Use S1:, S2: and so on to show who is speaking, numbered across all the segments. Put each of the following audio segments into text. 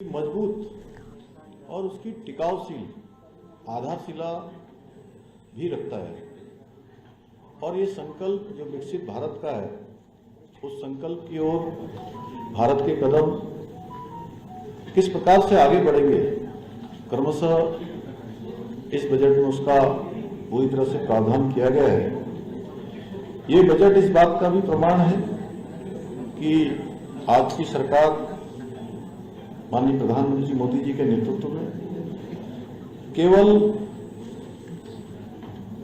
S1: मजबूत और उसकी टिकाऊशील आधारशिला भी रखता है और ये संकल्प जो विकसित भारत का है उस संकल्प की ओर भारत के कदम किस प्रकार से आगे बढ़ेंगे, क्रमशः इस बजट में उसका पूरी तरह से प्रावधान किया गया है। ये बजट इस बात का भी प्रमाण है कि आज की सरकार माननीय प्रधानमंत्री मोदी जी के नेतृत्व में केवल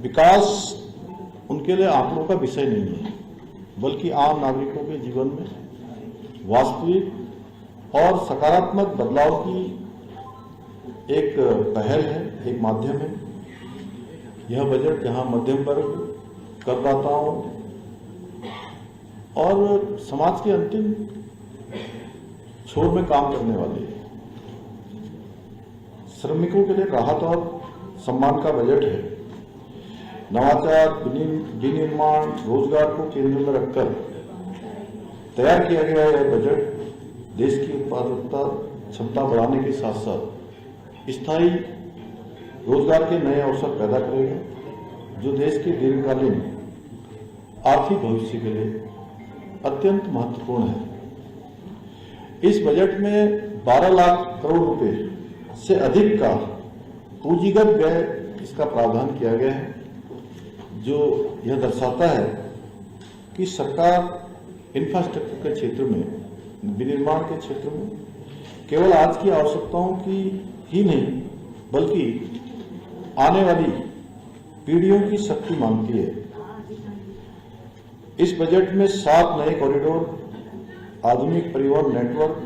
S1: विकास उनके लिए आंकड़ों का विषय नहीं है, बल्कि आम नागरिकों के जीवन में वास्तविक और सकारात्मक बदलाव की एक पहल है, एक माध्यम है। यह बजट जहां मध्यम वर्ग, करदाताओं और समाज के अंतिम छोर में काम करने वाले श्रमिकों के लिए राहत और सम्मान का बजट है। नवाचार, विनिर्माण, रोजगार को केंद्र में रखकर तैयार किया गया यह बजट देश की उत्पादकता क्षमता बढ़ाने के साथ साथ स्थायी रोजगार के नए अवसर पैदा करेगा, जो देश के दीर्घकालीन आर्थिक भविष्य के लिए अत्यंत महत्वपूर्ण है। इस बजट में 12 लाख करोड़ रुपए से अधिक का पूंजीगत व्यय इसका प्रावधान किया गया है, जो यह दर्शाता है कि सरकार इंफ्रास्ट्रक्चर के क्षेत्र में, विनिर्माण के क्षेत्र में केवल आज की आवश्यकताओं की ही नहीं बल्कि आने वाली पीढ़ियों की शक्ति मांगती है। इस बजट में 7 नए कॉरिडोर, आधुनिक परिवहन नेटवर्क,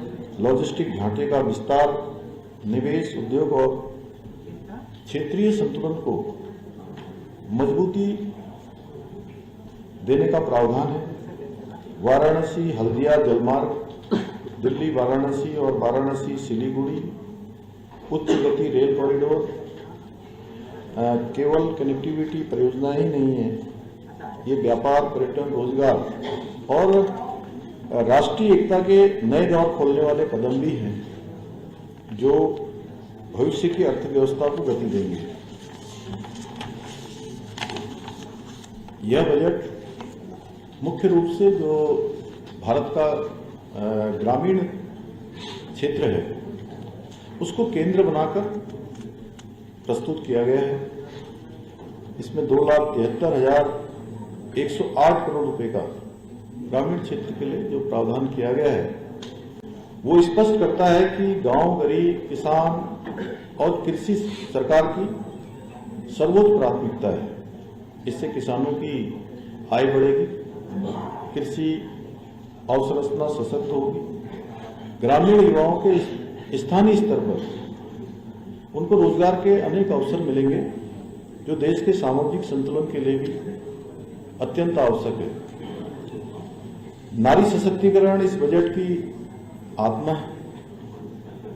S1: लॉजिस्टिक ढांचे का विस्तार, निवेश, उद्योग और क्षेत्रीय संतुलन को मजबूती देने का प्रावधान है। वाराणसी हल्दिया जलमार्ग, दिल्ली वाराणसी और वाराणसी सिलीगुड़ी उच्च गति रेल कॉरिडोर केवल कनेक्टिविटी परियोजना ही नहीं है, ये व्यापार, पर्यटन, रोजगार और राष्ट्रीय एकता के नए दौर खोलने वाले कदम भी हैं, जो भविष्य की अर्थव्यवस्था को गति देंगे। यह बजट मुख्य रूप से जो भारत का ग्रामीण क्षेत्र है उसको केंद्र बनाकर प्रस्तुत किया गया है। इसमें 2,73,108 करोड़ रुपए का ग्रामीण क्षेत्र के लिए जो प्रावधान किया गया है वो स्पष्ट करता है कि गांव, गरीब, किसान और कृषि सरकार की सर्वोच्च प्राथमिकता है। इससे किसानों की आय बढ़ेगी, कृषि अवसंरचना सशक्त होगी, ग्रामीण युवाओं के स्थानीय स्तर पर उनको रोजगार के अनेक अवसर मिलेंगे, जो देश के सामाजिक संतुलन के लिए भी अत्यंत आवश्यक है। नारी सशक्तिकरण इस बजट की आत्मा है।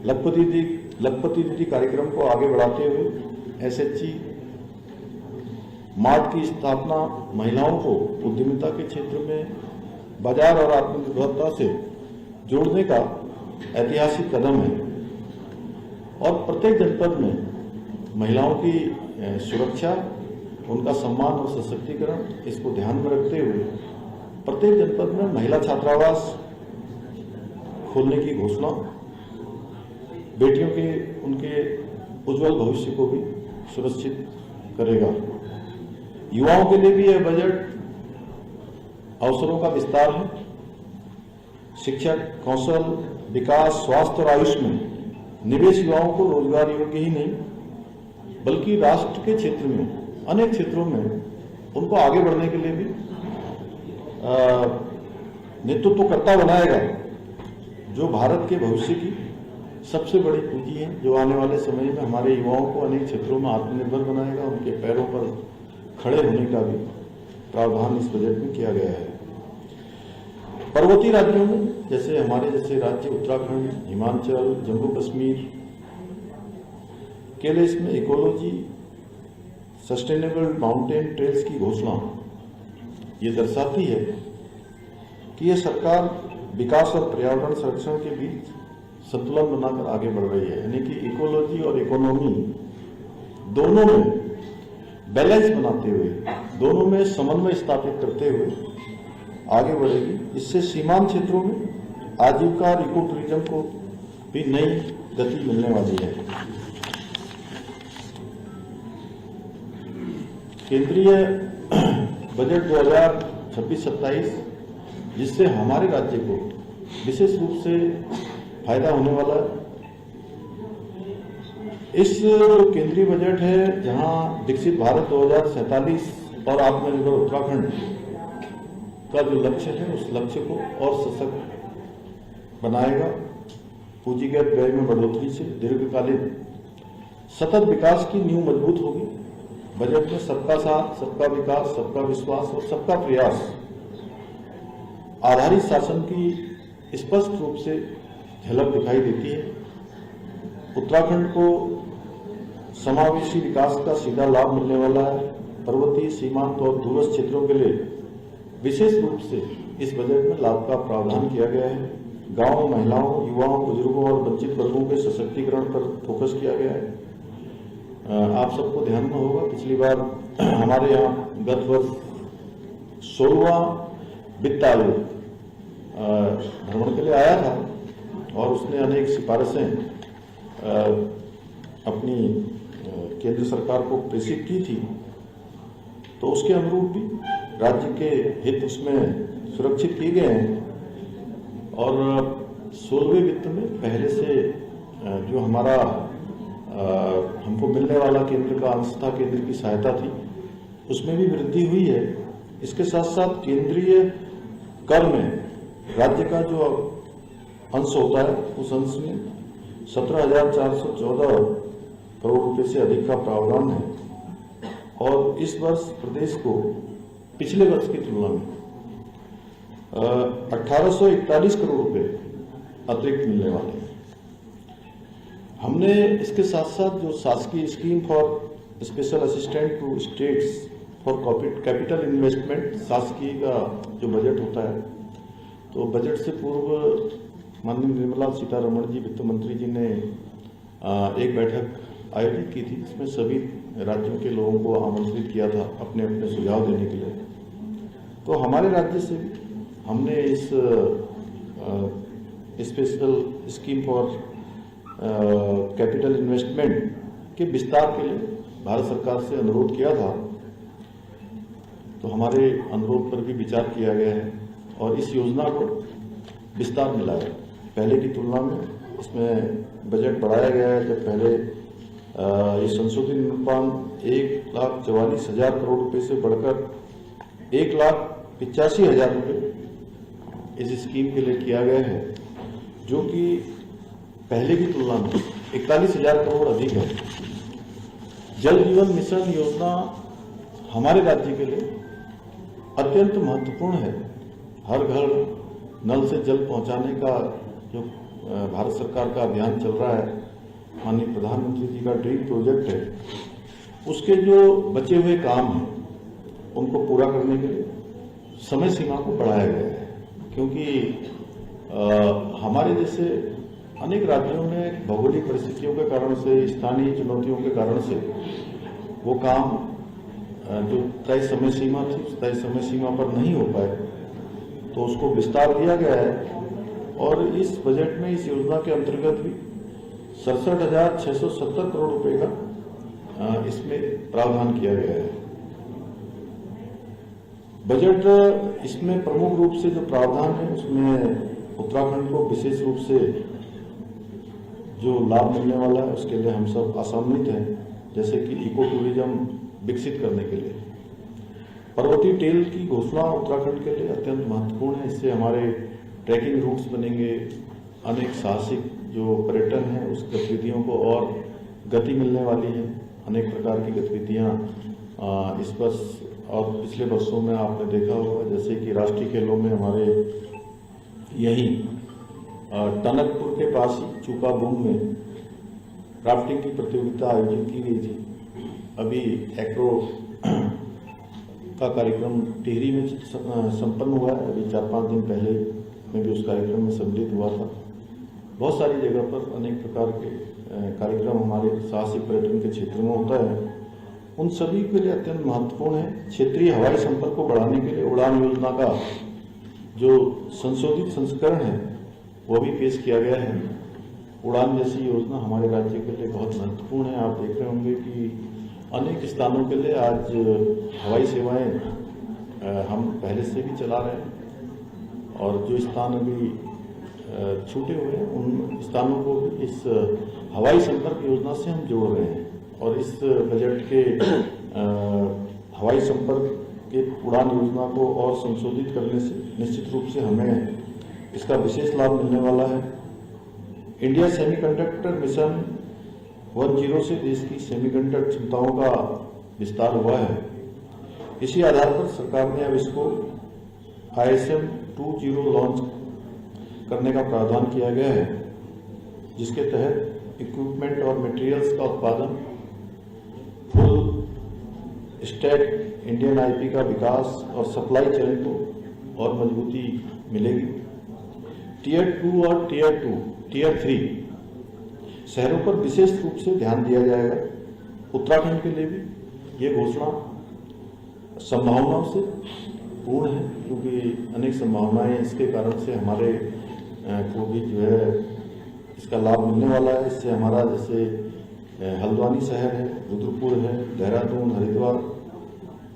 S1: लखपति दीदी कार्यक्रम को आगे बढ़ाते हुए SHG मार्ट की स्थापना महिलाओं को उद्यमिता के क्षेत्र में बाजार और आत्मनिर्भरता से जोड़ने का ऐतिहासिक कदम है और प्रत्येक जनपद में महिलाओं की सुरक्षा, उनका सम्मान और सशक्तिकरण, इसको ध्यान में रखते हुए प्रत्येक जनपद में महिला छात्रावास खोलने की घोषणा बेटियों के उनके उज्जवल भविष्य को भी सुरक्षित करेगा। युवाओं के लिए भी यह बजट अवसरों का विस्तार है। शिक्षा, कौशल विकास, स्वास्थ्य और आयुष में निवेश युवाओं को रोजगार योग्य ही नहीं बल्कि राष्ट्र के क्षेत्र में अनेक क्षेत्रों में उनको आगे बढ़ने के लिए भी नेतृत्वकर्ता बनाएगा, जो भारत के भविष्य की सबसे बड़ी पूंजी है, जो आने वाले समय में हमारे युवाओं को अनेक क्षेत्रों में आत्मनिर्भर बनाएगा। उनके पैरों पर खड़े होने का भी प्रावधान इस बजट में किया गया है। पर्वतीय राज्यों में जैसे हमारे जैसे राज्य उत्तराखंड, हिमाचल, जम्मू कश्मीर के लिए इसमें इकोलॉजी सस्टेनेबल माउंटेन ट्रेल्स की घोषणा ये दर्शाती है कि यह सरकार विकास और पर्यावरण संरक्षण के बीच संतुलन बनाकर आगे बढ़ रही है, यानी कि इकोलॉजी और इकोनॉमी दोनों में बैलेंस बनाते हुए, दोनों में समन्वय स्थापित करते हुए आगे बढ़ेगी। इससे सीमांत क्षेत्रों में आजीविका और इको टूरिज्म को भी नई गति मिलने वाली है। केंद्रीय बजट 2026-27 जिससे हमारे राज्य को विशेष रूप से फायदा होने वाला है। इस केंद्रीय बजट है जहां विकसित भारत 2047 और आत्मनिर्भर उत्तराखंड का जो लक्ष्य है उस लक्ष्य को और सशक्त बनाएगा। पूंजीगत व्यय में बढ़ोतरी से दीर्घकालीन सतत विकास की नींव मजबूत होगी। बजट में सबका साथ, सबका विकास, सबका विश्वास और सबका प्रयास आधारित शासन की स्पष्ट रूप से झलक दिखाई देती है। उत्तराखंड को समावेशी विकास का सीधा लाभ मिलने वाला है। पर्वतीय, सीमांत और दूरस्थ क्षेत्रों के लिए विशेष रूप से इस बजट में लाभ का प्रावधान किया गया है। गांव, महिलाओं, युवाओं, बुजुर्गों और वंचित वर्गों के सशक्तिकरण पर फोकस किया गया है। आप सबको ध्यान में होगा, पिछली बार हमारे यहाँ गत वर्ष 16वां वित्त आयोग भ्रमण के लिए आया था और उसने अनेक सिफारिशें अपनी केंद्र सरकार को प्रेषित की थी। तो उसके अनुरूप भी राज्य के हित उसमें सुरक्षित किए गए हैं और 16वें वित्त में पहले से जो हमारा हमको मिलने वाला केंद्र का अंश था, केंद्र की सहायता थी, उसमें भी वृद्धि हुई है। इसके साथ साथ केंद्रीय कर में राज्य का जो अंश होता है उस अंश में 17,414 करोड़ रुपए से अधिक का प्रावधान है और इस वर्ष प्रदेश को पिछले वर्ष की तुलना में 1841 करोड़ रुपए अतिरिक्त मिलने वाले हैं। हमने इसके साथ साथ जो शासकीय scheme for special assistant to states for capital investment, शासकीय का जो बजट होता है, तो बजट से पूर्व माननीय निर्मला सीतारमण जी, वित्त मंत्री जी ने एक बैठक आयोजित की थी। इसमें सभी राज्यों के लोगों को आमंत्रित किया था अपने अपने सुझाव देने के लिए। तो हमारे राज्य से हमने इस special scheme for capital investment के विस्तार के लिए भारत सरकार से अनुरोध किया था। तो हमारे अनुरोध पर भी विचार किया गया है और इस योजना को विस्तार मिला है। पहले की तुलना में इसमें बजट बढ़ाया गया है। जब पहले ये संशोधित अनुपान 1,44,000 करोड़ रुपए से बढ़कर 1,85,000 रुपए इस स्कीम के लिए किया गया है, जो कि पहले की तुलना में 41,000 करोड़ अधिक है। जल जीवन मिशन योजना हमारे राज्य के लिए अत्यंत महत्वपूर्ण है। हर घर नल से जल पहुंचाने का जो भारत सरकार का अभियान चल रहा है, माननीय प्रधानमंत्री जी का ड्रीम प्रोजेक्ट है, उसके जो बचे हुए काम हैं उनको पूरा करने के लिए समय सीमा को बढ़ाया गया है। क्योंकि हमारे जैसे अनेक राज्यों में भौगोलिक परिस्थितियों के कारण से, स्थानीय चुनौतियों के कारण से वो काम जो तय समय सीमा थी उस तय समय सीमा पर नहीं हो पाए, तो उसको विस्तार दिया गया है। और इस बजट में इस योजना के अंतर्गत भी 67,670 करोड़ रुपए का इसमें प्रावधान किया गया है। बजट इसमें प्रमुख रूप से जो प्रावधान है उसमें उत्तराखंड को विशेष रूप से जो लाभ मिलने वाला है उसके लिए हम सब आशान्वित हैं। जैसे कि इको टूरिज्म विकसित करने के लिए पर्वतीय टेल की घोषणा उत्तराखंड के लिए अत्यंत महत्वपूर्ण है। इससे हमारे ट्रैकिंग रूट्स बनेंगे, अनेक साहसिक जो पर्यटन है उस गतिविधियों को और गति मिलने वाली है। अनेक प्रकार की गतिविधियां इस वर्ष और पिछले वर्षों में आपने देखा होगा, जैसे कि राष्ट्रीय खेलों में हमारे यहीं टनकपुर के पास ही चूकाबूंग में राफ्टिंग की प्रतियोगिता आयोजित की गई थी। अभी एक्रो का कार्यक्रम टिहरी में संपन्न हुआ है। अभी 4-5 दिन पहले मैं भी उस कार्यक्रम में सम्मिलित हुआ था। बहुत सारी जगह पर अनेक प्रकार के कार्यक्रम हमारे साहसिक पर्यटन के क्षेत्र में होता है। उन सभी के लिए अत्यंत महत्वपूर्ण है क्षेत्रीय हवाई संपर्क को बढ़ाने के लिए उड़ान योजना का जो संशोधित संस्करण है वो भी पेश किया गया है। उड़ान जैसी योजना हमारे राज्य के लिए बहुत महत्वपूर्ण है। आप देख रहे होंगे कि अनेक स्थानों के लिए आज हवाई सेवाएं हम पहले से भी चला रहे हैं और जो स्थान अभी छूटे हुए हैं उन स्थानों को भी इस हवाई संपर्क योजना से हम जोड़ रहे हैं और इस बजट के हवाई संपर्क के उड़ान योजना को और संशोधित करने से निश्चित रूप से हमें इसका विशेष लाभ मिलने वाला है। इंडिया सेमीकंडक्टर मिशन 10 से देश की सेमीकंडक्टर क्षमताओं का विस्तार हुआ है। इसी आधार पर सरकार ने अब इसको ISM 20 लॉन्च करने का प्रावधान किया गया है, जिसके तहत इक्विपमेंट और मटेरियल्स का उत्पादन, फुल स्टैक इंडियन IP का विकास और सप्लाई चेन को और मजबूती मिलेगी। टियर 2 और टियर 3 शहरों पर विशेष रूप से ध्यान दिया जाएगा। उत्तराखंड के लिए भी ये घोषणा संभावनाओं से पूर्ण है, क्योंकि अनेक संभावनाएं इसके कारण से हमारे को भी जो है इसका लाभ मिलने वाला है। इससे हमारा जैसे हल्द्वानी शहर है, रुद्रपुर है, देहरादून, हरिद्वार,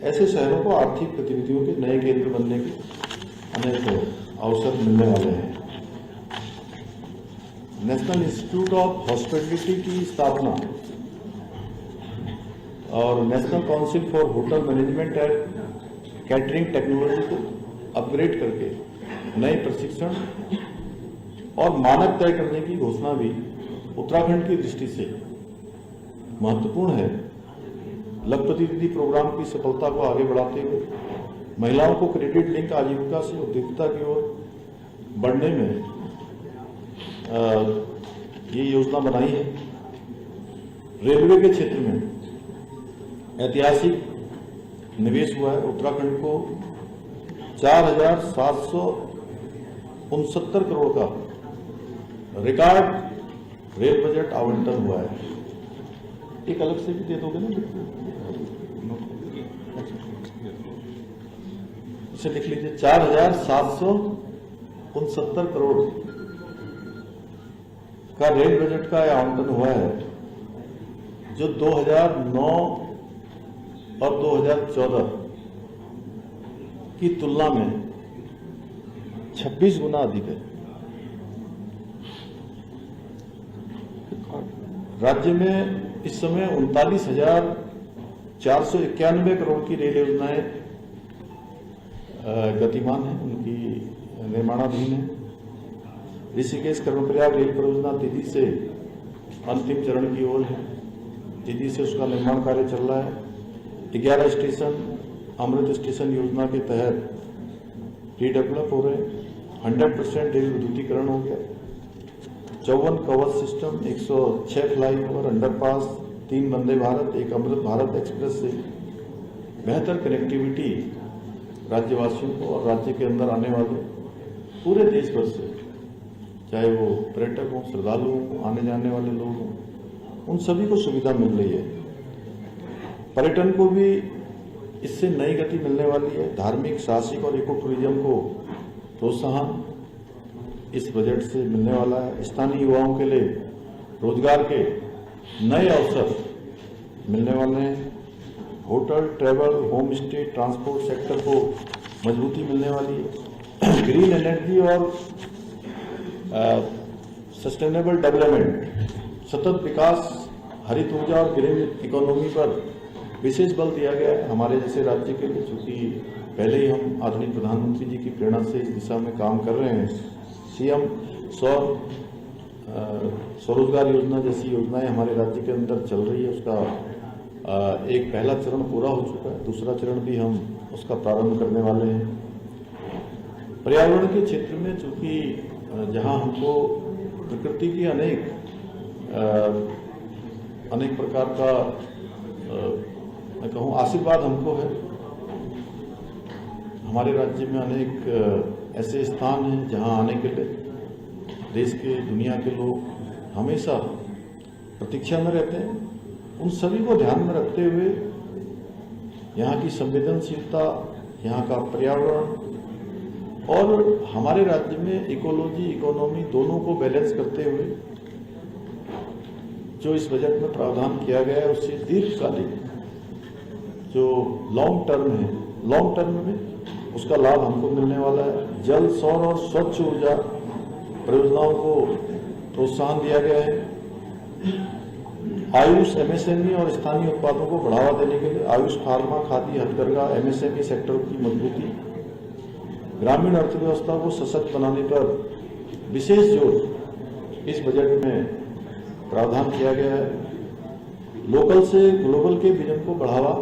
S1: ऐसे शहरों को आर्थिक गतिविधियों के नए केंद्र बनने के अनेक अवसर मिलने वाले हैं। नेशनल इंस्टीट्यूट ऑफ हॉस्पिटलिटी की स्थापना और national council for hotel management and catering technology को अपग्रेड करके नए प्रशिक्षण और मानक तय करने की घोषणा भी उत्तराखंड की दृष्टि से महत्वपूर्ण है। लखपति दीदी प्रोग्राम की सफलता को आगे बढ़ाते हुए महिलाओं को क्रेडिट लिंक आजीविका से उद्योगिता की ओर बढ़ने में ये योजना बनाई है। रेलवे के क्षेत्र में ऐतिहासिक निवेश हुआ है। उत्तराखंड को 4,769 करोड़ का रिकॉर्ड रेल बजट आवंटन हुआ है। एक अलग से भी दे दोगे ना, इसे लिख लीजिए। 4,769 करोड़ का रेल बजट का आवंटन हुआ है, जो 2009 और 2014 की तुलना में 26 गुना अधिक है। राज्य में इस समय 39,491 करोड़ की रेल योजनाएं गतिमान है, उनकी निर्माणाधीन है। ऋषिकेश कर्णप्रयाग रेल परियोजना तेजी से अंतिम चरण की ओर है, तेजी से उसका निर्माण कार्य चल रहा है। 11 स्टेशन अमृत स्टेशन योजना के तहत रीडेवलप हो रहे हैं। 100% रेल विद्युतीकरण हो गया। 54 कवच system, 106 flyover, underpass, 3 Vande Bharat, 1 Amrit Bharat express से बेहतर कनेक्टिविटी राज्यवासियों को और राज्य के अंदर आने वाले पूरे देश भर से, चाहे वो पर्यटक हों, श्रद्धालु हों, आने जाने वाले लोग हों, उन सभी को सुविधा मिल रही है। पर्यटन को भी इससे नई गति मिलने वाली है। धार्मिक, साहसिक और इको टूरिज्म को प्रोत्साहन इस बजट से मिलने वाला है। स्थानीय युवाओं के लिए रोजगार के नए अवसर मिलने वाले हैं। Hotel, travel, home stay, transport sector को मजबूती मिलने वाली है। ग्रीन एनर्जी और सस्टेनेबल डेवलपमेंट, सतत विकास, हरित ऊर्जा और ग्रीन इकोनॉमी पर विशेष बल दिया गया है हमारे जैसे राज्य के लिए, चूंकि पहले ही हम आदरणीय प्रधानमंत्री जी की प्रेरणा से इस दिशा में काम कर रहे हैं। CM स्वरोजगार योजना जैसी योजनाएं हमारे राज्य के अंदर चल रही है। उसका एक पहला चरण पूरा हो चुका है, दूसरा चरण भी हम उसका प्रारंभ करने वाले हैं। पर्यावरण के क्षेत्र में चूंकि जहां हमको प्रकृति की अनेक प्रकार का मैं कहूँ आशीर्वाद हमको है। हमारे राज्य में अनेक ऐसे स्थान हैं जहां आने के लिए देश के दुनिया के लोग हमेशा प्रतीक्षा में रहते हैं, उन सभी को ध्यान में रखते हुए यहाँ की संवेदनशीलता, यहाँ का पर्यावरण और हमारे राज्य में इकोलॉजी इकोनॉमी दोनों को बैलेंस करते हुए जो इस बजट में प्रावधान किया गया है उससे दीर्घकालिक जो लॉन्ग टर्म में उसका लाभ हमको मिलने वाला है। जल, सौर और स्वच्छ ऊर्जा परियोजनाओं को प्रोत्साहन दिया गया है। आयुष, एमएसएमई और स्थानीय उत्पादों को बढ़ावा देने के लिए आयुष, फार्मा, खादी, हथकरघा, एमएसएमई सेक्टर की मजबूती, ग्रामीण अर्थव्यवस्था को सशक्त बनाने पर विशेष जोर इस बजट में प्रावधान किया गया है। लोकल से ग्लोबल के विजन को बढ़ावा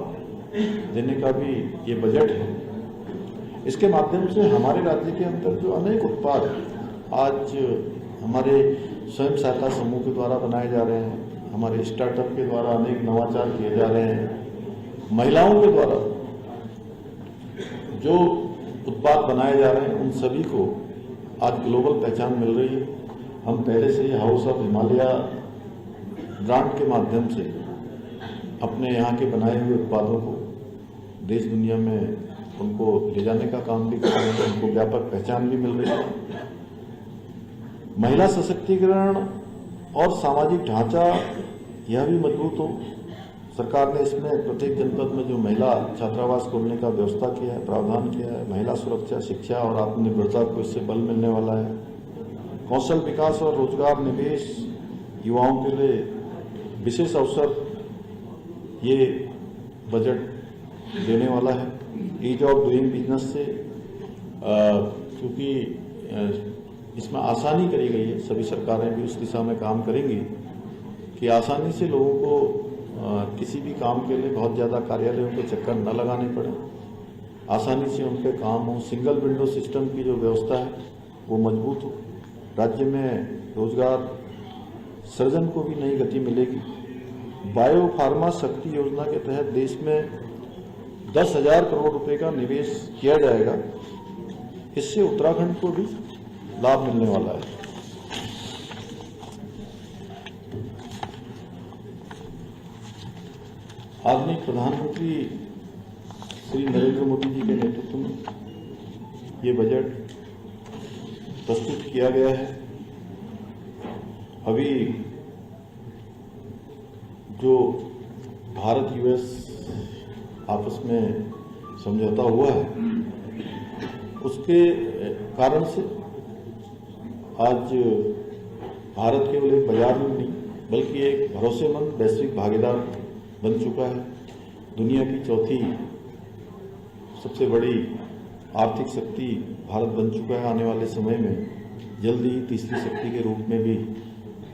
S1: देने का भी ये बजट है। इसके माध्यम से हमारे राज्य के अंदर जो अनेक उत्पाद आज हमारे स्वयं सहायता समूह के द्वारा बनाए जा रहे हैं, हमारे स्टार्टअप के द्वारा अनेक नवाचार किए जा रहे हैं, महिलाओं के द्वारा जो उत्पाद बनाए जा रहे हैं उन सभी को आज ग्लोबल पहचान मिल रही है। हम पहले से ही हाउस ऑफ हिमालय ब्रांड के माध्यम से अपने यहाँ के बनाए हुए उत्पादों को देश दुनिया में उनको ले जाने का काम भी कर रहे हैं, उनको व्यापक पहचान भी मिल रही है। महिला सशक्तिकरण और सामाजिक ढांचा यह भी मजबूत हो। सरकार ने इसमें प्रत्येक जनपद में जो महिला छात्रावास खोलने का व्यवस्था किया है, प्रावधान किया है। महिला सुरक्षा, शिक्षा और आत्मनिर्भरता को इससे बल मिलने वाला है। कौशल विकास और रोजगार निवेश युवाओं के लिए विशेष अवसर ये बजट देने वाला है। ईज ऑफ डूइंग बिजनेस से क्योंकि इसमें आसानी करी गई है, सभी सरकारें भी उस दिशा में काम करेंगी कि आसानी से लोगों को किसी भी काम के लिए बहुत ज़्यादा कार्यालयों के चक्कर न लगाने पड़े, आसानी से उनके काम हो। सिंगल विंडो सिस्टम की जो व्यवस्था है वो मजबूत हो। राज्य में रोजगार सृजन को भी नई गति मिलेगी। बायो फार्मा शक्ति योजना के तहत देश में 10,000 करोड़ रुपए का निवेश किया जाएगा। इससे उत्तराखंड को भी लाभ मिलने वाला है। आदरणीय प्रधानमंत्री श्री नरेंद्र मोदी जी के नेतृत्व में ये बजट प्रस्तुत किया गया है। अभी जो भारत यूएस आपस में समझौता हुआ है उसके कारण से आज भारत केवल एक बाजार में नहीं बल्कि एक भरोसेमंद वैश्विक भागीदार बन चुका है। दुनिया की चौथी सबसे बड़ी आर्थिक शक्ति भारत बन चुका है। आने वाले समय में जल्दी ही तीसरी शक्ति के रूप में भी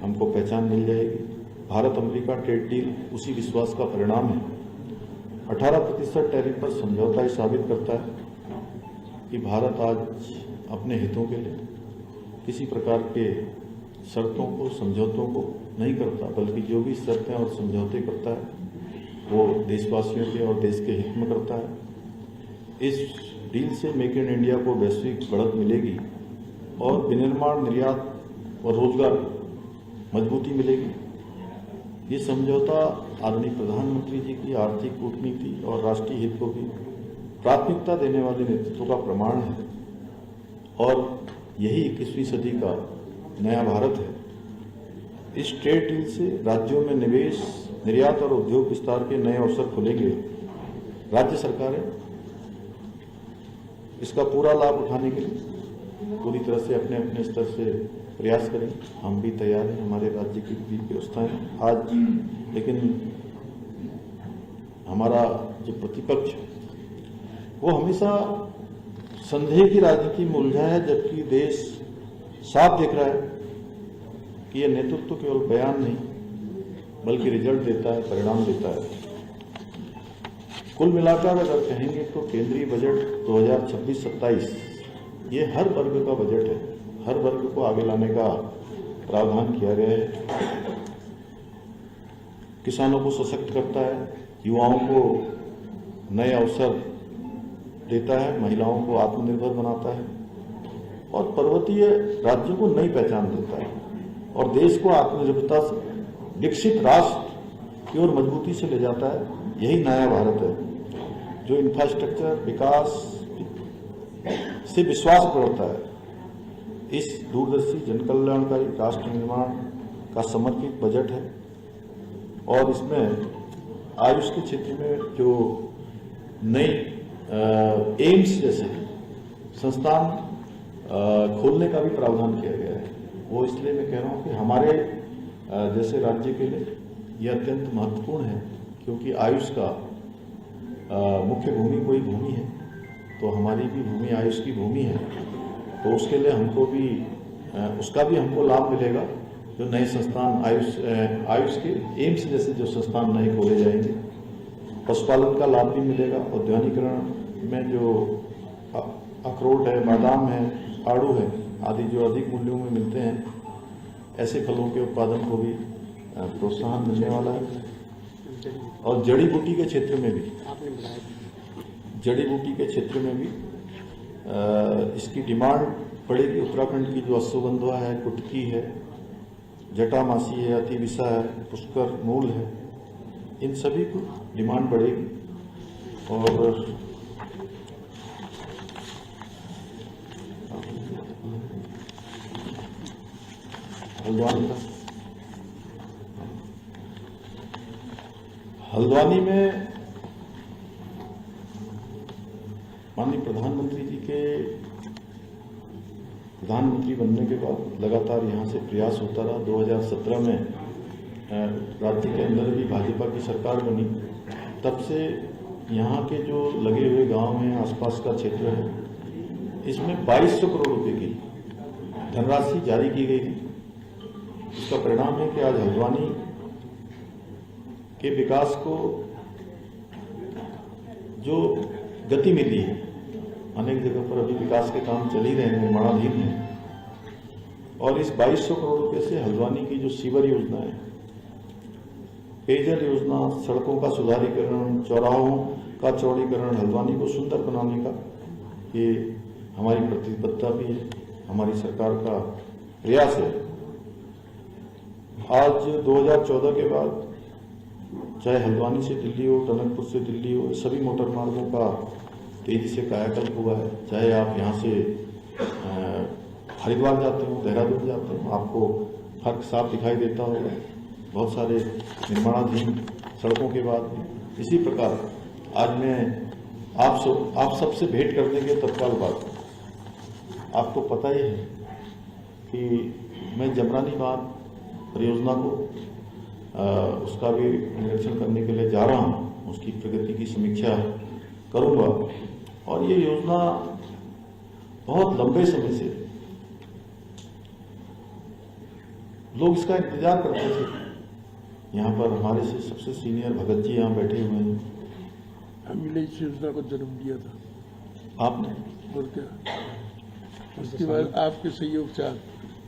S1: हमको पहचान मिल जाएगी। भारत अमेरिका ट्रेड डील उसी विश्वास का परिणाम है। 18% टैरिफ पर समझौता ही साबित करता है कि भारत आज अपने हितों के लिए किसी प्रकार के शर्तों को, समझौतों को नहीं करता, बल्कि जो भी शर्तें और समझौते करता है वो देशवासियों के और देश के हित में करता है। इस डील से मेक इन इंडिया को वैश्विक बढ़त मिलेगी और विनिर्माण, निर्यात और रोजगार मजबूती मिलेगी। ये समझौता आदरणीय प्रधानमंत्री जी की आर्थिक कूटनीति और राष्ट्रीय हित को भी प्राथमिकता देने वाले नेतृत्व का प्रमाण है और यही 21वीं सदी का नया भारत है। इस ट्रेड डील से राज्यों में निवेश, निर्यात और उद्योग विस्तार के नए अवसर खुलेंगे। राज्य सरकारें इसका पूरा लाभ उठाने के लिए पूरी तरह से अपने अपने स्तर से प्रयास करें। हम भी तैयार हैं, हमारे राज्य की भी व्यवस्थाएं आज, लेकिन हमारा जो प्रतिपक्ष वो हमेशा संदेह की राजनीति में उलझा है, जबकि देश साफ देख रहा है कि यह नेतृत्व केवल बयान नहीं बल्कि रिजल्ट देता है, परिणाम देता है। कुल मिलाकर अगर कहेंगे तो केंद्रीय बजट 2026-27 ये हर वर्ग का बजट है। हर वर्ग को आगे लाने का प्रावधान किया गया है। किसानों को सशक्त करता है, युवाओं को नए अवसर देता है, महिलाओं को आत्मनिर्भर बनाता है, और पर्वतीय राज्यों को नई पहचान देता है और देश को आत्मनिर्भरता से विकसित राष्ट्र की ओर मजबूती से ले जाता है। यही नया भारत है जो इंफ्रास्ट्रक्चर विकास से विश्वास बढ़ता है। इस दूरदर्शी जनकल्याणकारी राष्ट्र निर्माण का समर्पित बजट है और इसमें आयुष के क्षेत्र में जो नई एम्स जैसे संस्थान खोलने का भी प्रावधान किया गया है। वो इसलिए मैं कह रहा हूँ कि हमारे जैसे राज्य के लिए यह अत्यंत महत्वपूर्ण है, क्योंकि आयुष का मुख्य भूमि कोई भूमि है, तो हमारी भी भूमि आयुष की भूमि है, तो उसके लिए हमको भी उसका भी हमको लाभ मिलेगा। जो नए संस्थान आयुष के एम्स जैसे जो संस्थान नए खोले जाएंगे, पशुपालन का लाभ भी मिलेगा। औद्योगिकरण में जो अखरोट है, बादाम है, आड़ू है आदि जो अधिक मूल्यों में मिलते हैं, ऐसे फलों के उत्पादन को भी प्रोत्साहन मिलने वाला है। और जड़ी बूटी के क्षेत्र में भी इसकी डिमांड बढ़ेगी। उत्तराखंड की जो अश्वगंधा है, कुटकी है, जटामासी है, अतिविसा है, पुष्कर मूल है, इन सभी को डिमांड बढ़ेगी। और हल्द्वानी में माननीय प्रधानमंत्री जी के प्रधानमंत्री बनने के बाद लगातार यहाँ से प्रयास होता रहा। 2017 में राज्य के अंदर भी भाजपा की सरकार बनी, तब से यहाँ के जो लगे हुए गांव हैं, आसपास का क्षेत्र है, इसमें 2200 करोड़ रुपए की धनराशि जारी की गई थी। इसका परिणाम है कि आज हल्द्वानी के विकास को जो गति मिली है, अनेक जगह पर अभी विकास के काम चल ही रहे हैं, निर्माणाधीन हैं, और इस 2200 करोड़ रुपए से हल्द्वानी की जो सीवर योजना है, पेयजल योजना, सड़कों का सुधारीकरण, चौराहों का चौड़ीकरण, हल्द्वानी को सुंदर बनाने का ये हमारी प्रतिबद्धता भी है, हमारी सरकार का प्रयास है। आज 2014 के बाद चाहे हल्द्वानी से दिल्ली हो, टनकपुर से दिल्ली हो, सभी मोटर मार्गों का तेजी से कायाकल्प हुआ है। चाहे आप यहाँ से हरिद्वार जाते हो, देहरादून जाते हो, आपको फर्क साफ दिखाई देता होगा। बहुत सारे निर्माणाधीन सड़कों के बाद इसी प्रकार आज मैं आप सबसे भेंट करने के तत्काल बाद आपको पता ही है कि मैं जमरानी बांध परियोजना को उसका भी निरीक्षण करने के लिए जा रहा हूँ, उसकी प्रगति की समीक्षा करूँगा। और ये योजना बहुत लंबे समय से लोग इसका इंतजार करते थे। यहाँ पर हमारे से सबसे सीनियर भगत जी यहाँ बैठे हुए हैं।
S2: हमने इस योजना को जन्म दिया था
S1: आपने,
S2: और क्या उसके बाद आपके सहयोग से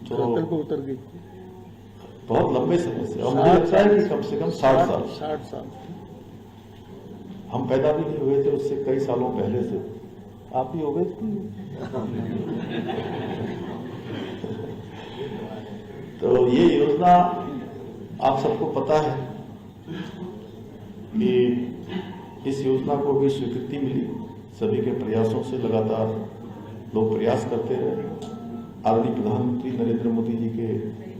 S1: तो
S2: को उतर गई।
S1: बहुत लंबे समय से, और मुझे लगता है कि कम से कम 60 साल हम पैदा भी नहीं हुए थे, उससे कई सालों पहले से आप भी हो गए थे। तो ये योजना आप सबको पता है कि इस योजना को भी स्वीकृति मिली। सभी के प्रयासों से लगातार लोग प्रयास करते रहे। आदरणीय प्रधानमंत्री नरेंद्र मोदी जी के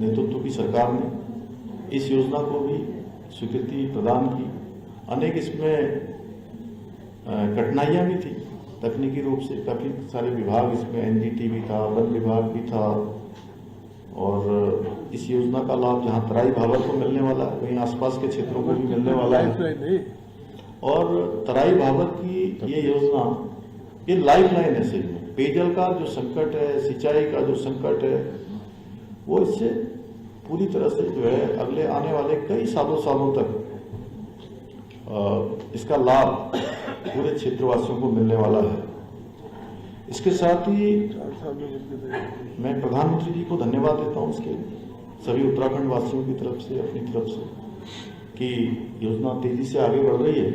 S1: नेतृत्व की सरकार ने इस योजना को भी स्वीकृति प्रदान की। अनेक इसमें कठिनाइयां भी थी तकनीकी रूप से, काफी सारे विभाग इसमें, एनजीटी भी था, वन विभाग भी था, और इस योजना का लाभ जहां तराई भाबर को मिलने वाला है, वहीं आसपास के क्षेत्रों को भी मिलने वाला है। और तराई भाबर की ये योजना ये लाइफ लाइन है। सही में पेयजल का जो संकट है, सिंचाई का जो संकट है, वो इससे पूरी तरह से जो है अगले आने वाले कई सालों तक इसका लाभ पूरे क्षेत्रवासियों को मिलने वाला है। इसके साथ ही मैं प्रधानमंत्री जी को धन्यवाद देता हूं इसके सभी उत्तराखंड वासियों की तरफ से, अपनी तरफ से, कि योजना तेजी से आगे बढ़ रही है।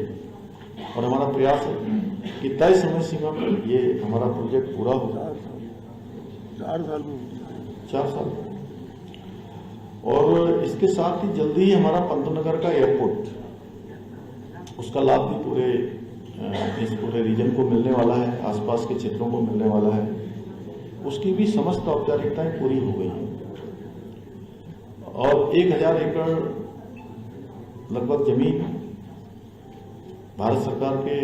S1: और हमारा प्रयास है कि तय समय सीमा पर ये हमारा प्रोजेक्ट पूरा होगा।
S2: 4 साल में
S1: 4 साल। और इसके साथ ही जल्दी ही हमारा पंतनगर का एयरपोर्ट, उसका लाभ भी इस पूरे रीजन को मिलने वाला है, आसपास के क्षेत्रों को मिलने वाला है। उसकी भी समस्त औपचारिकताएं पूरी हो गई हैं और 1000 एकड़ लगभग जमीन भारत सरकार के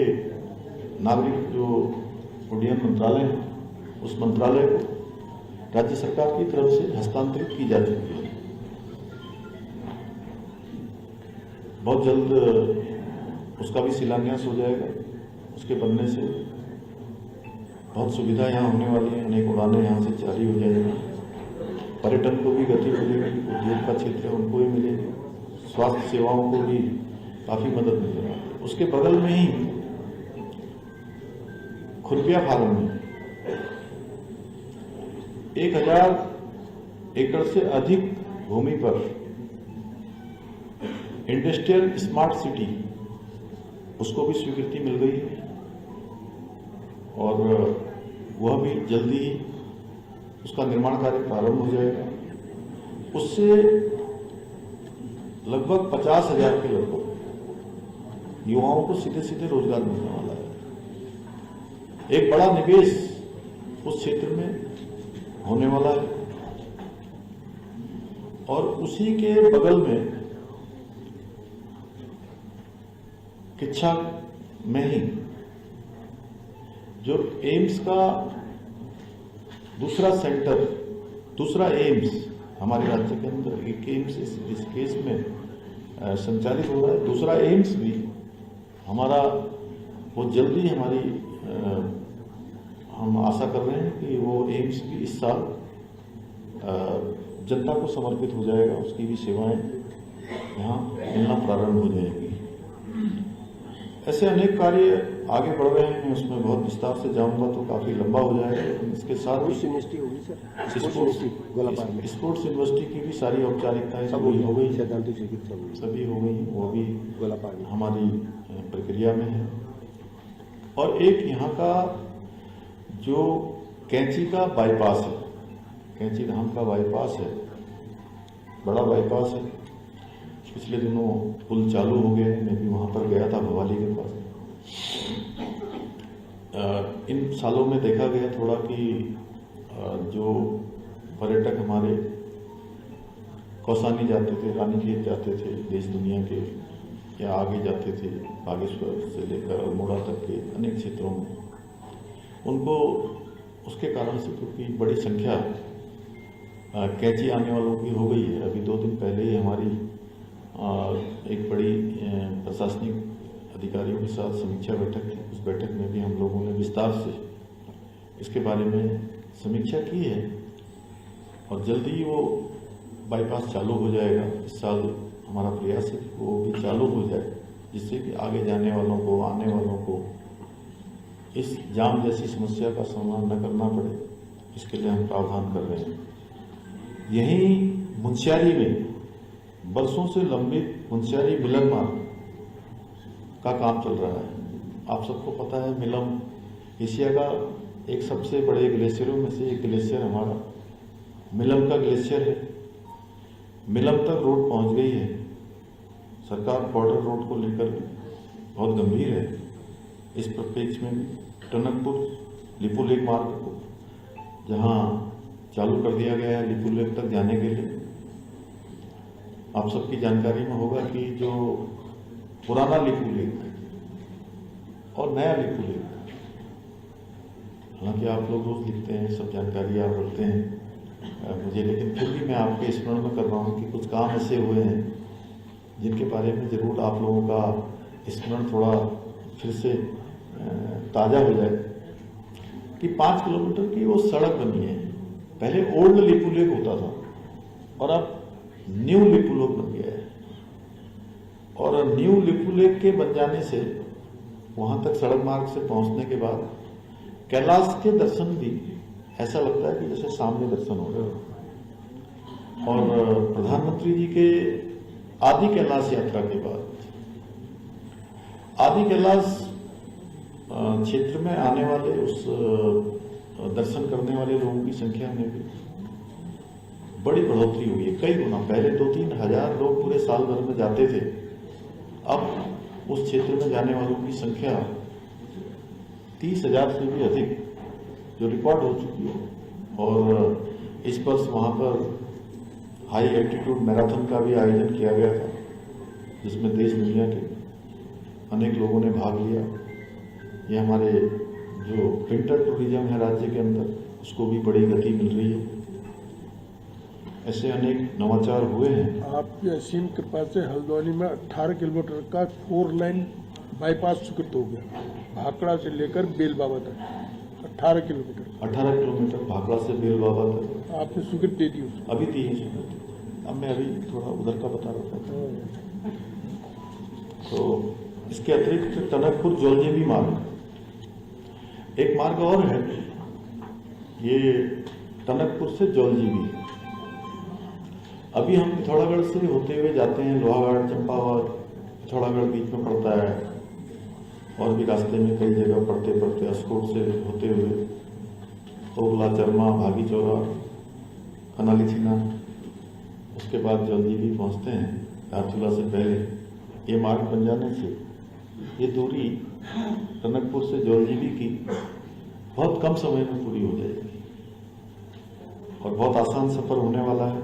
S1: नागरिक जो उड्डयन मंत्रालय है, उस मंत्रालय को राज्य सरकार की तरफ से हस्तांतरित की जा चुकी है। बहुत जल्द उसका भी शिलान्यास हो जाएगा। उसके बनने से बहुत सुविधा यहाँ होने वाली है, अनेक उड़ानें यहाँ से जारी हो जाएंगी, पर्यटन को भी गति मिलेगी, उद्योग का क्षेत्र है उनको भी मिलेगी, स्वास्थ्य सेवाओं को भी काफी मदद मिलेगी। उसके बगल में ही खुरपिया फार्म में 1000 एकड़ से अधिक भूमि पर इंडस्ट्रियल स्मार्ट सिटी, उसको भी स्वीकृति मिल गई है और वह भी जल्दी ही उसका निर्माण कार्य प्रारंभ हो जाएगा। उससे लगभग 50,000 के लगभग युवाओं को सीधे सीधे रोजगार मिलने वाला है। एक बड़ा निवेश उस क्षेत्र में होने वाला है और उसी के बगल में किच्छा में ही जो एम्स का दूसरा एम्स हमारे राज्य के अंदर एक एम्स इस केस में संचालित हो रहा है। दूसरा एम्स भी हमारा वो जल्दी हम आशा कर रहे हैं कि वो एम्स भी इस साल जनता को समर्पित हो जाएगा, उसकी भी सेवाएं यहाँ मिलना प्रारंभ हो जाएगी। ऐसे अनेक कार्य आगे बढ़ रहे हैं, मैं उसमें बहुत विस्तार से जाऊंगा तो काफी लंबा हो जाएगा, लेकिन इसके साथ
S2: यूनिवर्सिटी होगी सर,
S1: स्पोर्ट्स यूनिवर्सिटी की भी सारी औपचारिकताएं सब हो गई,
S2: सैद्धांतिक चिकित्सा
S1: सभी हो गई, वो भी
S2: गोलापार
S1: हमारी प्रक्रिया में है। और एक यहाँ का जो कैंची का बाईपास है, कैंची धाम का बाईपास है, बड़ा बाईपास है, पिछले दिनों पुल चालू हो गए, मैं भी वहां पर गया था भवाली के पास। इन सालों में देखा गया थोड़ा कि जो पर्यटक हमारे कौसानी जाते थे, रानीखेत जाते थे, देश दुनिया के या आगे जाते थे, बागेश्वर से लेकर अल्मोड़ा तक के अनेक क्षेत्रों में, उनको उसके कारण से क्योंकि बड़ी संख्या कैंची आने वालों की हो गई है। अभी 2 दिन पहले ही हमारी एक बड़ी प्रशासनिक अधिकारियों के साथ समीक्षा बैठक थी। उस बैठक में भी हम लोगों ने विस्तार से इसके बारे में समीक्षा की है और जल्दी ही वो बाईपास चालू हो जाएगा। इस साल हमारा प्रयास है कि वो भी चालू हो जाए, जिससे कि आगे जाने वालों को, आने वालों को इस जाम जैसी समस्या का सामना न करना पड़े, इसके लिए हम प्रावधान कर रहे हैं। यहीं मुंशियारी में बरसों से लंबित मुंशियारी मिलन मार्ग का काम चल रहा है। आप सबको पता है मिलम एशिया का एक सबसे बड़े ग्लेशियरों में से एक ग्लेशियर हमारा मिलम का ग्लेशियर है। मिलम तक रोड पहुंच गई है। सरकार बॉर्डर रोड को लेकर बहुत गंभीर है। इस पैकेज में टनकपुर लिपुलेख मार्ग को जहां चालू कर दिया गया है लिपुलेख तक जाने के लिए। आप सबकी जानकारी में होगा कि जो पुराना लिपुलेख और नया लिपुलेख, हालांकि आप लोग रोज लिखते हैं, सब जानकारी आप रखते हैं मुझे, लेकिन फिर भी मैं आपके स्मरण में कर रहा हूँ कि कुछ काम ऐसे हुए हैं जिनके बारे में जरूर आप लोगों का स्मरण थोड़ा फिर से ताज़ा हो जाए। कि 5 किलोमीटर की वो सड़क बनी है। पहले ओल्ड लिपुलेख होता था और अब न्यू लिपुलेख बन गया है। और न्यू लिपुलेख के बन जाने से वहां तक सड़क मार्ग से पहुंचने के बाद कैलाश के दर्शन भी ऐसा लगता है कि जैसे सामने दर्शन हो रहे हो। और प्रधानमंत्री जी के आदि कैलाश यात्रा के बाद आदि कैलाश क्षेत्र में आने वाले उस दर्शन करने वाले लोगों की संख्या में भी बड़ी बढ़ोतरी हुई है, कई गुना। पहले 2-3 हजार लोग पूरे साल भर में जाते थे, अब उस क्षेत्र में जाने वालों की संख्या 30,000 से भी अधिक जो रिकॉर्ड हो चुकी है। और इस वर्ष वहाँ पर हाई एल्टीट्यूड मैराथन का भी आयोजन किया गया था, जिसमें देश दुनिया के अनेक लोगों ने भाग लिया। ये हमारे जो विंटर टूरिज्म है राज्य के अंदर, उसको भी बड़ी गति मिल रही है। ऐसे अनेक नवाचार हुए हैं।
S2: आपकी असीम कृपा से हल्द्वानी में 18 किलोमीटर का 4 लाइन बाईपास स्वीकृत हो गया, भाखड़ा से लेकर बेल बाबा तक 18 किलोमीटर
S1: भाखड़ा से बेल बाबा तक
S2: आपने स्वीकृत दे दी उसको?
S1: अभी दी है स्वीकृति। अब मैं अभी थोड़ा उधर का बता रहा था। तो इसके अतिरिक्त टनकपुर जौलजीबी मार्ग, एक मार्ग और है, ये टनकपुर से जौलजीबी। अभी हम पिथौरागढ़ से होते हुए जाते हैं, लोहागढ़, चंपावत, पिथौरागढ़ बीच में पड़ता है, और भी रास्ते में कई जगह पढ़ते पढ़ते अस्कोट से होते हुए ओगला, चरमा, भागी चौरा, कनाली छीना, उसके बाद जौलजीबी पहुंचते हैं धारचूला से पहले। ये मार्ग बन जाने से ये दूरी टनकपुर से जौलजीबी की बहुत कम समय में पूरी हो जाएगी और बहुत आसान सफर होने वाला है।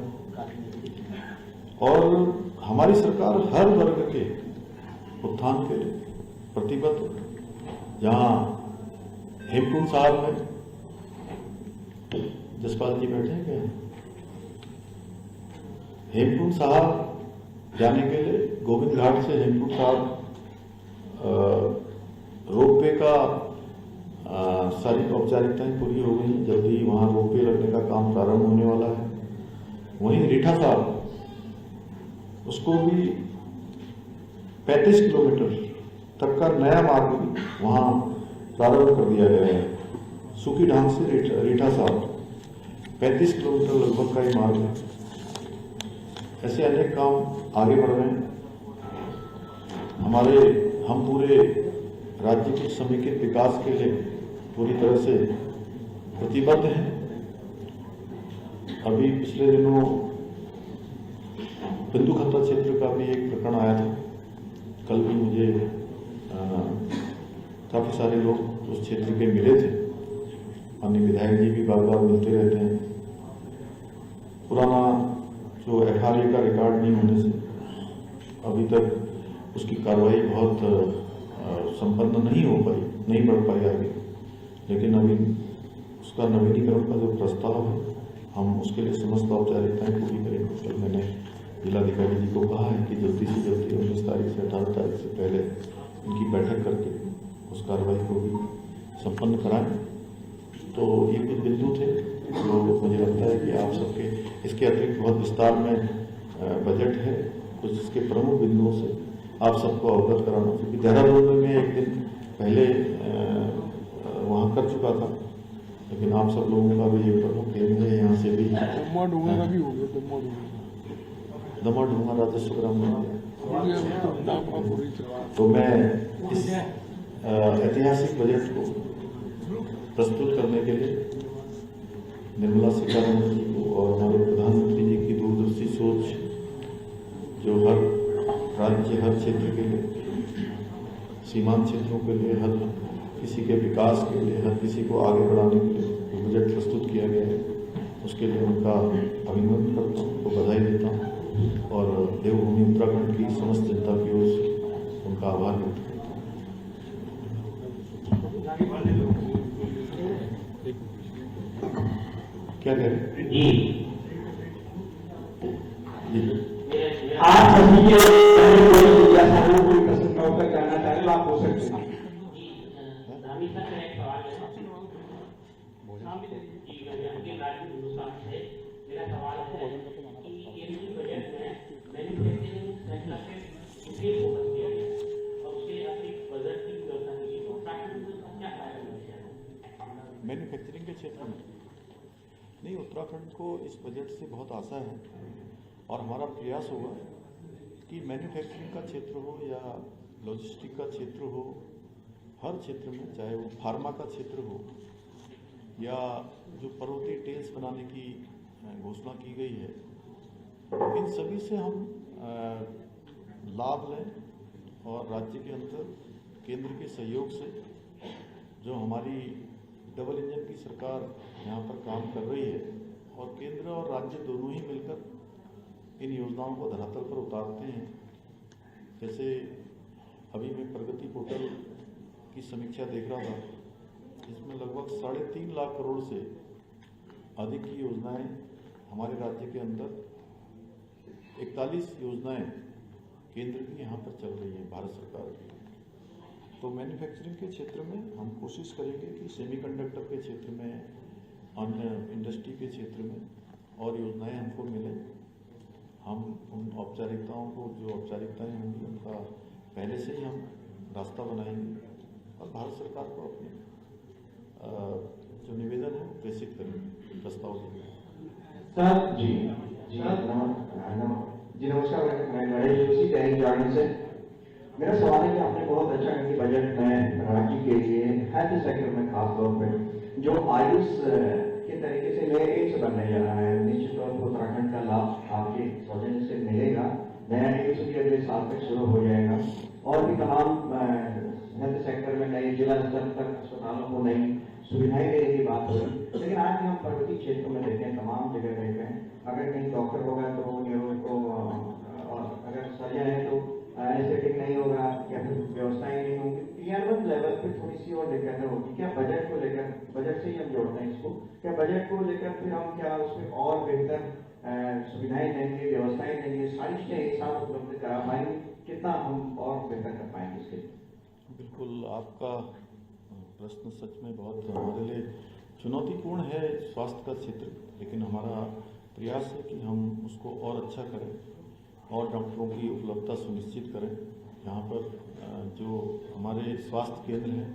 S1: और हमारी सरकार हर वर्ग के उत्थान के लिए प्रतिबद्ध है। जहां हेमकुंड साहब में जसपाल जी बैठे हैं क्या? हेमकुंड साहब जाने के लिए गोविंद घाट से हेमकुंड साहब रोपवे का सारी औपचारिकताएं पूरी हो गई। जल्दी वहां रोपवे लगने का काम प्रारंभ होने वाला है। वहीं रीठा साहब, उसको भी 35 किलोमीटर तक का नया मार्ग भी वहां प्रारंभ कर दिया गया है। सूखी ढांग से रीठा साहब 35 किलोमीटर लगभग का ही मार्ग है। ऐसे अनेक काम आगे बढ़ रहे हैं। हम पूरे राज्य के समेकित विकास के लिए पूरी तरह से प्रतिबद्ध हैं। अभी पिछले दिनों बिंदु खत्ता क्षेत्र का भी एक प्रकरण आया था। कल भी मुझे काफी सारे लोग उस क्षेत्र के मिले थे। माननीय विधायक जी भी बार बार मिलते रहते हैं। पुराना जो FRA का रिकॉर्ड नहीं होने से अभी तक उसकी कार्रवाई बहुत संपन्न नहीं हो पाई, नहीं बढ़ पाई आगे। लेकिन अभी उसका नवीनीकरण का जो प्रस्ताव है, हम उसके लिए समस्त औपचारिकताएं पूरी करेंगे। कल मैंने जिलाधिकारी जी को कहा है कि जल्दी से जल्दी 19 तारीख से 18 तारीख से पहले इनकी बैठक करके उस कार्रवाई को भी संपन्न कराएं। तो ये कुछ बिंदु थे जो मुझे लगता है कि आप सबके, इसके अतिरिक्त बहुत विस्तार में बजट है, कुछ इसके प्रमुख बिंदुओं से आप सबको अवगत कराना। क्योंकि देहरादून में एक दिन पहले वहाँ कर चुका था, लेकिन आप सब लोगों का भी ये प्रमुख है, यहाँ से भी दमोह ढूंगा राजस्व ग्राम। तो मैं इस ऐतिहासिक बजट को प्रस्तुत करने के लिए निर्मला सीतारमण जी को और हमारे प्रधानमंत्री जी की दूरदर्शी सोच, जो हर राज्य, हर क्षेत्र के लिए, सीमांत क्षेत्रों के लिए, हर किसी के विकास के लिए, हर किसी को आगे बढ़ाने के लिए जो बजट प्रस्तुत किया गया है, उसके लिए उनका अभिनंदन करता हूँ, उनको बधाई देता हूँ और देवभूमि उत्तराखंड की समस्त जनता की ओर से उनका आभार व्यक्त करता हूँ। क्या कह रहे
S3: जी,
S4: आप सभी के कोई जिज्ञासा, कोई प्रश्न का उत्तर जानना चाहे तो आप हो सकते हैं।
S3: मेरा सवाल है कि केंद्रीय बजट में मैन्युफैक्चरिंग सेक्टर पे कितनी फोकस किया गया और उसके अतिरिक्त बजट की व्यवस्था की गई, तो उत्तराखंड में उसका क्या फायदा मिलेगा?
S1: मैन्युफैक्चरिंग के क्षेत्र में नहीं, उत्तराखंड को इस बजट से बहुत आशा है और हमारा प्रयास होगा कि मैन्युफैक्चरिंग का क्षेत्र हो या लॉजिस्टिक का क्षेत्र हो, हर क्षेत्र में, चाहे वो फार्मा का क्षेत्र हो या जो पर्वतीय टेल्स बनाने की घोषणा की गई है, इन सभी से हम लाभ लें और राज्य के अंदर केंद्र के सहयोग से जो हमारी डबल इंजन की सरकार यहाँ पर काम कर रही है और केंद्र और राज्य दोनों ही मिलकर इन योजनाओं को धरातल पर उतारते हैं। जैसे अभी मैं प्रगति पोर्टल की समीक्षा देख रहा था, इसमें लगभग 3.5 लाख करोड़ से अधिक की योजनाएं हमारे राज्य के अंदर 41 योजनाएं केंद्र की यहाँ पर चल रही है भारत सरकार की। तो मैन्युफैक्चरिंग के क्षेत्र में हम कोशिश करेंगे कि सेमीकंडक्टर के क्षेत्र में, अन्य इंडस्ट्री के क्षेत्र में और योजनाएं हमको मिलें। हम उन औपचारिकताओं को, जो औपचारिकताएं होंगी उनका पहले से ही हम रास्ता बनाएंगे और भारत सरकार को अपने जो निवेदन है वो प्रेषित करेंगे, प्रस्ताव देंगे।
S4: सर जी नमस्कार, मैं गणेश जोशी, दैनिक जागरण से। मेरा सवाल है कि आपने बहुत अच्छा कहा कि बजट में राज्य के लिए हेल्थ सेक्टर में खासतौर पर जो आयुष के तरीके से नए एम्स बनने जा रहा है, निश्चित तौर पर उत्तराखंड का लाभ आपके सौजन्य से मिलेगा। नया एम्स भी अगले साल तक शुरू हो जाएगा और भी तमाम हेल्थ सेक्टर में नए जिला स्तर तक अस्पतालों को नई सुविधाएं देने की बात होगी। लेकिन आज हम पर्वतीय क्षेत्रों में देखें, तमाम जगह देखें, अगर कहीं डॉक्टर होगा तो और अगर सर्जन है तो एनेस्थेटिक नहीं होगा या फिर व्यवस्थाएं नहीं होंगी। क्रियान्वयन लेवल पे थोड़ी सी और दिक्कतें होगी। क्या बजट को लेकर, बजट से ही हम जोड़ते हैं इसको, क्या बजट को लेकर फिर हम क्या उसमें और बेहतर सुविधाएं देंगे, व्यवस्थाएं देंगे, सारी चीजें एक साथ उपलब्ध करा पाएंगे, कितना हम और बेहतर कर पाएंगे इसके?
S1: बिल्कुल, आपका प्रश्न सच में बहुत हमारे लिए चुनौतीपूर्ण है, स्वास्थ्य का क्षेत्र, लेकिन हमारा प्रयास है कि हम उसको और अच्छा करें और डॉक्टरों की उपलब्धता सुनिश्चित करें। यहाँ पर जो हमारे स्वास्थ्य केंद्र हैं,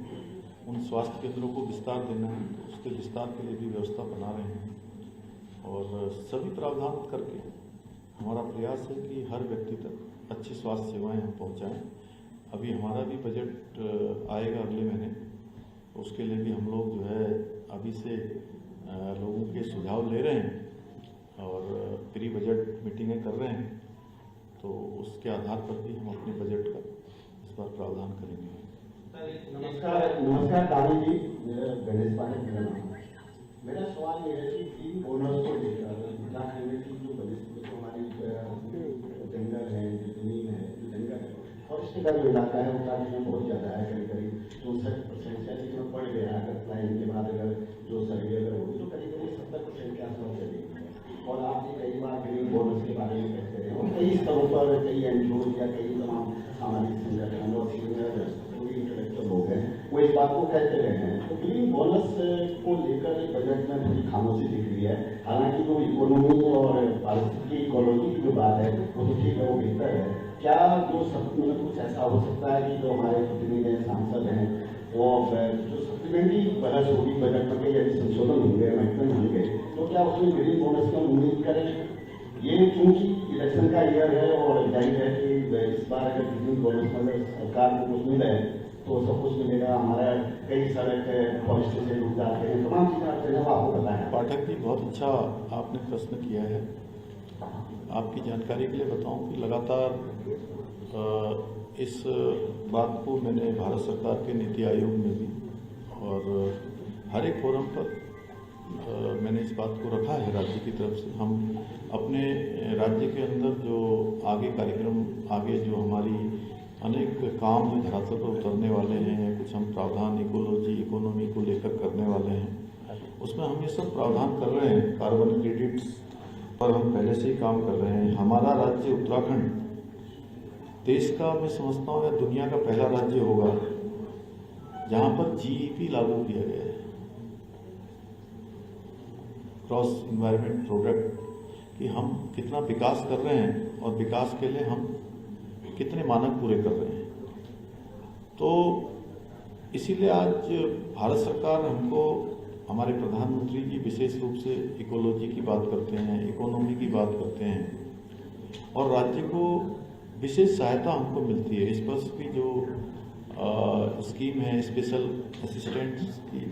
S1: उन स्वास्थ्य केंद्रों को विस्तार देना है, उसके विस्तार के लिए भी व्यवस्था बना रहे हैं और सभी प्रावधान करके हमारा प्रयास है कि हर व्यक्ति तक अच्छी स्वास्थ्य सेवाएं हम पहुँचाएँ। अभी हमारा भी बजट आएगा अगले महीने, तो उसके लिए भी हम लोग जो है अभी से लोगों के सुझाव ले रहे हैं और प्री बजट मीटिंगें कर रहे हैं। तो उसके आधार पर भी हम अपने बजट का इस बार प्रावधान करेंगे।
S5: नमस्कार दानी जी, मेरा गणेश पाठक मेरा नाम है। मेरा सवाल ये है कि ग्रीन बोनस को लेकर उत्तराखंड में की जो बजट हमारी जंगल है, जमीन है, जो जंगल है और इसके बाद जो इलाका है उत्तराखंड में बहुत ज़्यादा है, करीब करीब 64% से अधिक में बढ़ गया है। अगर प्लानिंग के बाद अगर जो सर्वे अगर होगी तो करीब करीब 70% के आसपास चलेगी। और आप ये कई बार ग्रीन बोनस के बारे में कहते हैं और कई स्तरों पर कई एनजीओ या कई तमाम सामाजिक संगठन और सीनियर इंटेलेक्चुअल लोग हैं, वो इस बात को कहते रहे हैं। तो ग्रीन बोनस को लेकर बजट में थोड़ी खामोशी दिख रही है। हालांकि जो इकोनॉमी और पारिस्थितिकी इकोलॉजी की जो बात है वो तो ठीक है, वो बेहतर है। क्या जो मतलब कुछ ऐसा हो सकता है कि जो हमारे प्रतिनिधि सांसद हैं वो जो सप्लीमेंट्री बहस होगी बजट में, कई यदि संशोधन होंगे, अमेंडमेंट होंगे, तो क्या उसमें ग्रीन बोनस की उम्मीद करें? ये चूंकि इलेक्शन का ईयर है और जाहिर है कि इस बार अगर ग्रीन बोनस मतलब सरकार को कुछ मिले तो सब कुछ मिलेगा। हमारा कई सड़क फॉरेस्ट से डूब जाते हैं, तमाम चीज़ें आपको पता है।
S1: पाठक जी, बहुत अच्छा आपने प्रश्न किया है। आपकी जानकारी के लिए बताऊं कि लगातार इस बात को मैंने भारत सरकार के नीति आयोग में भी और हर एक फोरम पर मैंने इस बात को रखा है राज्य की तरफ से। हम अपने राज्य के अंदर जो आगे कार्यक्रम, आगे जो हमारी अनेक काम जो धरातल पर उतरने वाले हैं, कुछ हम प्रावधान इकोनॉमी को लेकर करने वाले हैं, उसमें हम ये सब प्रावधान कर रहे हैं। कार्बन क्रेडिट्स पर हम पहले से ही काम कर रहे हैं। हमारा राज्य उत्तराखंड देश का, मैं समझता हूँ, या दुनिया का पहला राज्य होगा जहाँ पर जीईपी लागू किया गया है, क्रॉस इन्वायरमेंट प्रोडक्ट, कि हम कितना विकास कर रहे हैं और विकास के लिए हम कितने मानक पूरे कर रहे हैं। तो इसीलिए आज भारत सरकार हमको, हमारे प्रधानमंत्री जी विशेष रूप से इकोलॉजी की बात करते हैं, इकोनॉमी की बात करते हैं और राज्य को विशेष सहायता हमको मिलती है। इस वर्ष भी जो स्कीम है, स्पेशल असिस्टेंट की जो